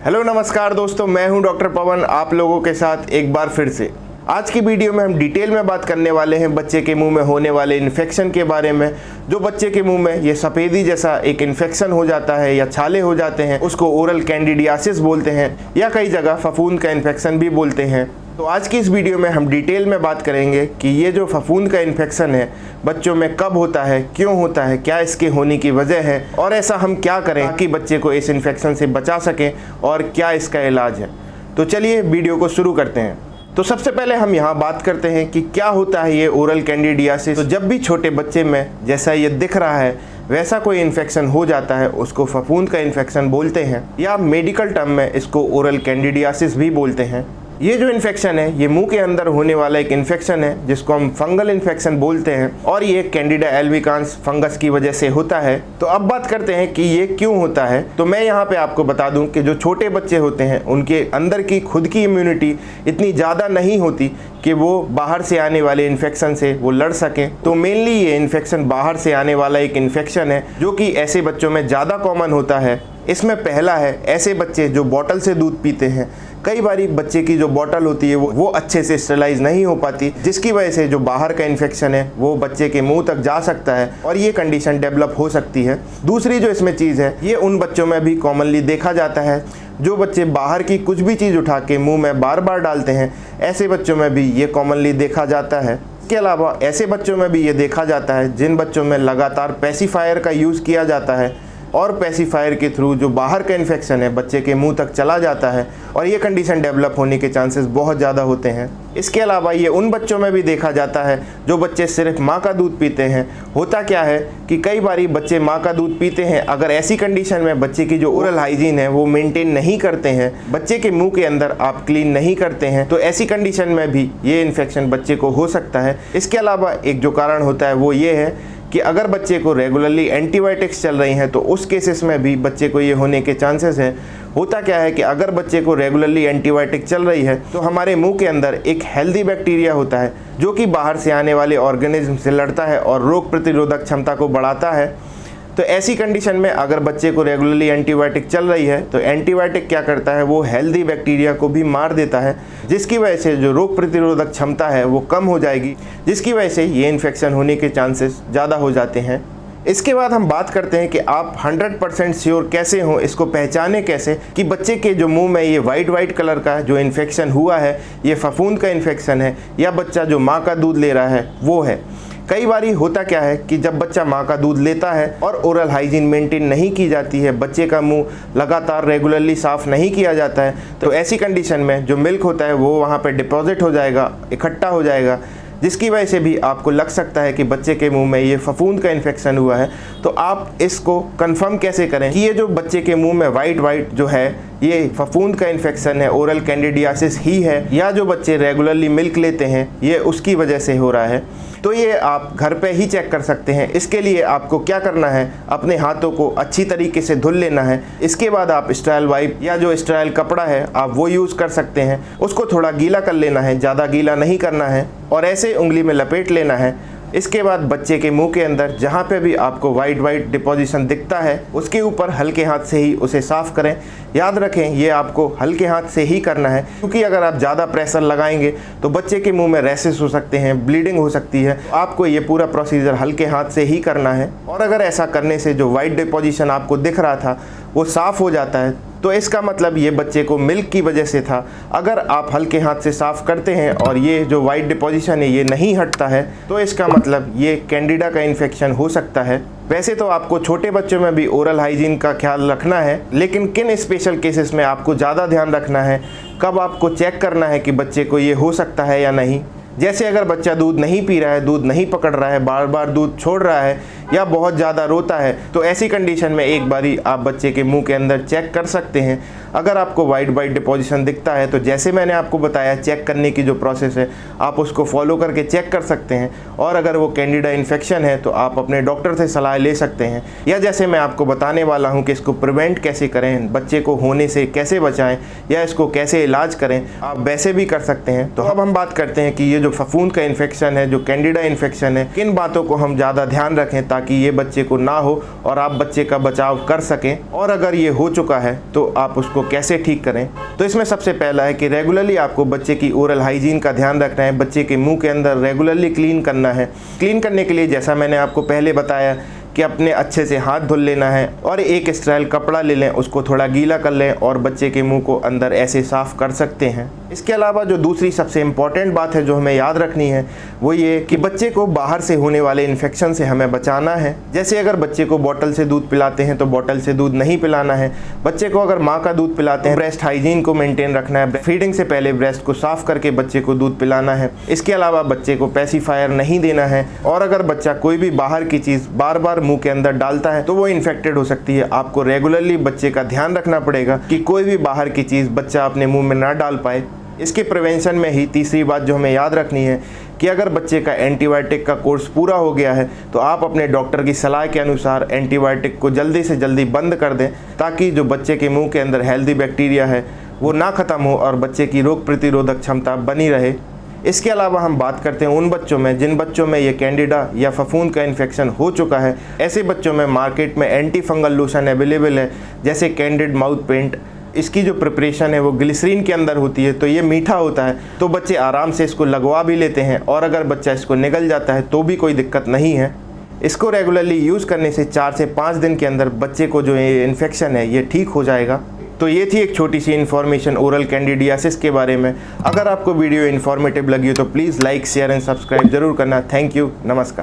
Hello नमस्कार दोस्तों, मैं हूं डॉक्टर पवन आप लोगों के साथ एक बार फिर से। आज की वीडियो में हम डिटेल में बात करने वाले हैं बच्चे के मुंह में होने वाले इन्फेक्शन के बारे में। जो बच्चे के मुंह में ये सफ़ेदी जैसा एक इन्फेक्शन हो जाता है या छाले हो जाते हैं, उसको ओरल कैंडिडियासिस बोलते हैं या कई जगह फफूंद का इन्फेक्शन भी बोलते हैं। तो आज की इस वीडियो में हम डिटेल में बात करेंगे कि ये जो फफूंद का इन्फेक्शन है बच्चों में कब होता है, क्यों होता है, क्या इसके होने की वजह है और ऐसा हम क्या करें ताकि बच्चे को इस इन्फेक्शन से बचा सकें और क्या इसका इलाज है। तो चलिए वीडियो को शुरू करते हैं। तो सबसे पहले हम यहाँ बात करते हैं कि क्या होता है ये ओरल कैंडिडियासिस। तो जब भी छोटे बच्चे में जैसा ये दिख रहा है वैसा कोई इन्फेक्शन हो जाता है उसको फफूंद का इन्फेक्शन बोलते हैं या मेडिकल टर्म में इसको ओरल कैंडिडियासिस भी बोलते हैं। ये जो इन्फेक्शन है ये मुंह के अंदर होने वाला एक इन्फेक्शन है जिसको हम फंगल इन्फेक्शन बोलते हैं और ये कैंडिडा एल्बिकांस फंगस की वजह से होता है। तो अब बात करते हैं कि ये क्यों होता है। तो मैं यहाँ पे आपको बता दूं कि जो छोटे बच्चे होते हैं उनके अंदर की खुद की इम्यूनिटी इतनी ज़्यादा नहीं होती कि वो बाहर से आने वाले इन्फेक्शन से वो लड़ सकें। तो मेनली ये इन्फेक्शन बाहर से आने वाला एक इन्फेक्शन है जो कि ऐसे बच्चों में ज़्यादा कॉमन होता है। इसमें पहला है ऐसे बच्चे जो बॉटल से दूध पीते हैं। कई बारी बच्चे की जो बॉटल होती है वो अच्छे से स्टरलाइज नहीं हो पाती, जिसकी वजह से जो बाहर का इन्फेक्शन है वो बच्चे के मुंह तक जा सकता है और ये कंडीशन डेवलप हो सकती है। दूसरी जो इसमें चीज़ है ये उन बच्चों में भी कॉमनली देखा जाता है जो बच्चे बाहर की कुछ भी चीज़ उठा के मुंह में बार बार डालते हैं। ऐसे बच्चों में भी ये कॉमनली देखा जाता है। इसके अलावा ऐसे बच्चों में भी ये देखा जाता है जिन बच्चों में लगातार पेसिफायर का यूज़ किया जाता है और पेसिफायर के थ्रू जो बाहर का इन्फेक्शन है बच्चे के मुंह तक चला जाता है और ये कंडीशन डेवलप होने के चांसेस बहुत ज़्यादा होते हैं। इसके अलावा ये उन बच्चों में भी देखा जाता है जो बच्चे सिर्फ माँ का दूध पीते हैं। होता क्या है कि कई बारी बच्चे माँ का दूध पीते हैं, अगर ऐसी कंडीशन में बच्चे की जो ओरल हाइजीन है वो मेंटेन नहीं करते हैं, बच्चे के मुंह के अंदर आप क्लीन नहीं करते हैं, तो ऐसी कंडीशन में भी ये इन्फेक्शन बच्चे को हो सकता है। इसके अलावा एक जो कारण होता है वो ये है कि अगर बच्चे को रेगुलरली एंटीबायोटिक्स चल रही हैं तो उस केसेस में भी बच्चे को ये होने के चांसेस हैं। होता क्या है कि अगर बच्चे को रेगुलरली एंटीबायोटिक चल रही है तो हमारे मुंह के अंदर एक हेल्दी बैक्टीरिया होता है जो कि बाहर से आने वाले ऑर्गेनिज्म से लड़ता है और रोग प्रतिरोधक क्षमता को बढ़ाता है। तो ऐसी कंडीशन में अगर बच्चे को रेगुलरली एंटीबायोटिक चल रही है तो एंटीबायोटिक क्या करता है, वो हेल्दी बैक्टीरिया को भी मार देता है, जिसकी वजह से जो रोग प्रतिरोधक क्षमता है वो कम हो जाएगी, जिसकी वजह से ये इन्फेक्शन होने के चांसेस ज़्यादा हो जाते हैं। इसके बाद हम बात करते हैं कि आप 100% श्योर कैसे हों, इसको पहचाने कैसे कि बच्चे के जो मुंह में ये वाइट कलर का जो इन्फेक्शन हुआ है ये फफूंद का इन्फेक्शन है या बच्चा जो माँ का दूध ले रहा है वो है। कई बारी होता क्या है कि जब बच्चा माँ का दूध लेता है और ओरल हाइजीन मेंटेन नहीं की जाती है, बच्चे का मुंह लगातार रेगुलरली साफ़ नहीं किया जाता है, तो ऐसी कंडीशन में जो मिल्क होता है वो वहाँ पे डिपॉजिट हो जाएगा, इकट्ठा हो जाएगा, जिसकी वजह से भी आपको लग सकता है कि बच्चे के मुंह में ये फफूंद का इन्फेक्शन हुआ है। तो आप इसको कंफर्म कैसे करें कि ये जो बच्चे के मुंह में वाइट जो है ये फफूंद का इन्फेक्शन है, ओरल कैंडिडियासिस ही है, या जो बच्चे रेगुलरली मिल्क लेते हैं ये उसकी वजह से हो रहा है। तो ये आप घर पे ही चेक कर सकते हैं। इसके लिए आपको क्या करना है, अपने हाथों को अच्छी तरीके से धुल लेना है। इसके बाद आप स्टेराइल वाइप या जो स्टेराइल कपड़ा है आप वो यूज़ कर सकते हैं। उसको थोड़ा गीला कर लेना है, ज़्यादा गीला नहीं करना है, और ऐसे उंगली में लपेट लेना है। इसके बाद बच्चे के मुंह के अंदर जहाँ पे भी आपको वाइट डिपोजिशन दिखता है उसके ऊपर हल्के हाथ से ही उसे साफ़ करें। याद रखें ये आपको हल्के हाथ से ही करना है, क्योंकि अगर आप ज़्यादा प्रेशर लगाएंगे तो बच्चे के मुंह में रैशेस हो सकते हैं, ब्लीडिंग हो सकती है। आपको ये पूरा प्रोसीजर हल्के हाथ से ही करना है। और अगर ऐसा करने से जो वाइट डिपोजिशन आपको दिख रहा था वो साफ़ हो जाता है तो इसका मतलब ये बच्चे को मिल्क की वजह से था। अगर आप हल्के हाथ से साफ़ करते हैं और ये जो वाइट डिपोजिशन है ये नहीं हटता है तो इसका मतलब ये कैंडिडा का इन्फेक्शन हो सकता है। वैसे तो आपको छोटे बच्चों में भी ओरल हाइजीन का ख्याल रखना है, लेकिन किन स्पेशल केसेस में आपको ज़्यादा ध्यान रखना है, कब आपको चेक करना है कि बच्चे को ये हो सकता है या नहीं। जैसे अगर बच्चा दूध नहीं पी रहा है, दूध नहीं पकड़ रहा है, बार बार दूध छोड़ रहा है या बहुत ज़्यादा रोता है, तो ऐसी कंडीशन में एक बारी आप बच्चे के मुंह के अंदर चेक कर सकते हैं। अगर आपको वाइट डिपोजिशन दिखता है तो जैसे मैंने आपको बताया चेक करने की जो प्रोसेस है आप उसको फॉलो करके चेक कर सकते हैं। और अगर वो कैंडिडा इन्फेक्शन है तो आप अपने डॉक्टर से सलाह ले सकते हैं, या जैसे मैं आपको बताने वाला हूँ कि इसको प्रिवेंट कैसे करें, बच्चे को होने से कैसे बचाएं या इसको कैसे इलाज करें, आप वैसे भी कर सकते हैं। तो अब हम बात करते हैं कि ये जो फफूंद का इन्फेक्शन है, जो कैंडिडा इन्फेक्शन है, किन बातों को हम ज़्यादा ध्यान रखें ताकि ताकि ये बच्चे को ना हो और आप बच्चे का बचाव कर सकें। और अगर ये हो चुका है तो आप उसको कैसे ठीक करें। तो इसमें सबसे पहला है कि रेगुलरली आपको बच्चे की ओरल हाइजीन का ध्यान रखना है। बच्चे के मुंह के अंदर रेगुलरली क्लीन करना है। क्लीन करने के लिए जैसा मैंने आपको पहले बताया कि अपने अच्छे से हाथ धुल लेना है और एक स्टेराइल कपड़ा ले लें, उसको थोड़ा गीला कर लें और बच्चे के मुंह को अंदर ऐसे साफ़ कर सकते हैं। इसके अलावा जो दूसरी सबसे इम्पॉर्टेंट बात है जो हमें याद रखनी है वो ये कि बच्चे को बाहर से होने वाले इन्फेक्शन से हमें बचाना है। जैसे अगर बच्चे को बोतल से दूध पिलाते हैं तो बोतल से दूध नहीं पिलाना है। बच्चे को अगर माँ का दूध पिलाते हैं ब्रेस्ट हाइजीन को मेंटेन रखना है। फीडिंग से पहले ब्रेस्ट को साफ़ करके बच्चे को दूध पिलाना है। इसके अलावा बच्चे को पेसिफायर नहीं देना है। और अगर बच्चा कोई भी बाहर की चीज़ बार बार मुंह के अंदर डालता है तो वो इन्फेक्टेड हो सकती है। आपको रेगुलरली बच्चे का ध्यान रखना पड़ेगा कि कोई भी बाहर की चीज़ बच्चा अपने मुंह में ना डाल पाए। इसके प्रिवेंशन में ही तीसरी बात जो हमें याद रखनी है कि अगर बच्चे का एंटीबायोटिक का कोर्स पूरा हो गया है तो आप अपने डॉक्टर की सलाह के अनुसार एंटीबायोटिक को जल्दी से जल्दी बंद कर दें, ताकि जो बच्चे के मुंह के अंदर हेल्दी बैक्टीरिया है वो ना ख़त्म हो और बच्चे की रोग प्रतिरोधक क्षमता बनी रहे। इसके अलावा हम बात करते हैं उन बच्चों में जिन बच्चों में ये कैंडिडा या फफूंद का इन्फेक्शन हो चुका है। ऐसे बच्चों में मार्केट में एंटी फंगल लोशन अवेलेबल है, जैसे कैंडिड माउथ पेंट। इसकी जो प्रिपरेशन है वो ग्लिसरीन के अंदर होती है, तो ये मीठा होता है, तो बच्चे आराम से इसको लगवा भी लेते हैं और अगर बच्चा इसको निगल जाता है तो भी कोई दिक्कत नहीं है। इसको रेगुलरली यूज़ करने से 4 से 5 दिन के अंदर बच्चे को जो ये इन्फेक्शन है ये ठीक हो जाएगा। तो ये थी एक छोटी सी इन्फॉर्मेशन ओरल कैंडिडियासिस के बारे में। अगर आपको वीडियो इन्फॉर्मेटिव लगी हो तो please like, share and subscribe जरूर करना। थैंक यू, नमस्कार।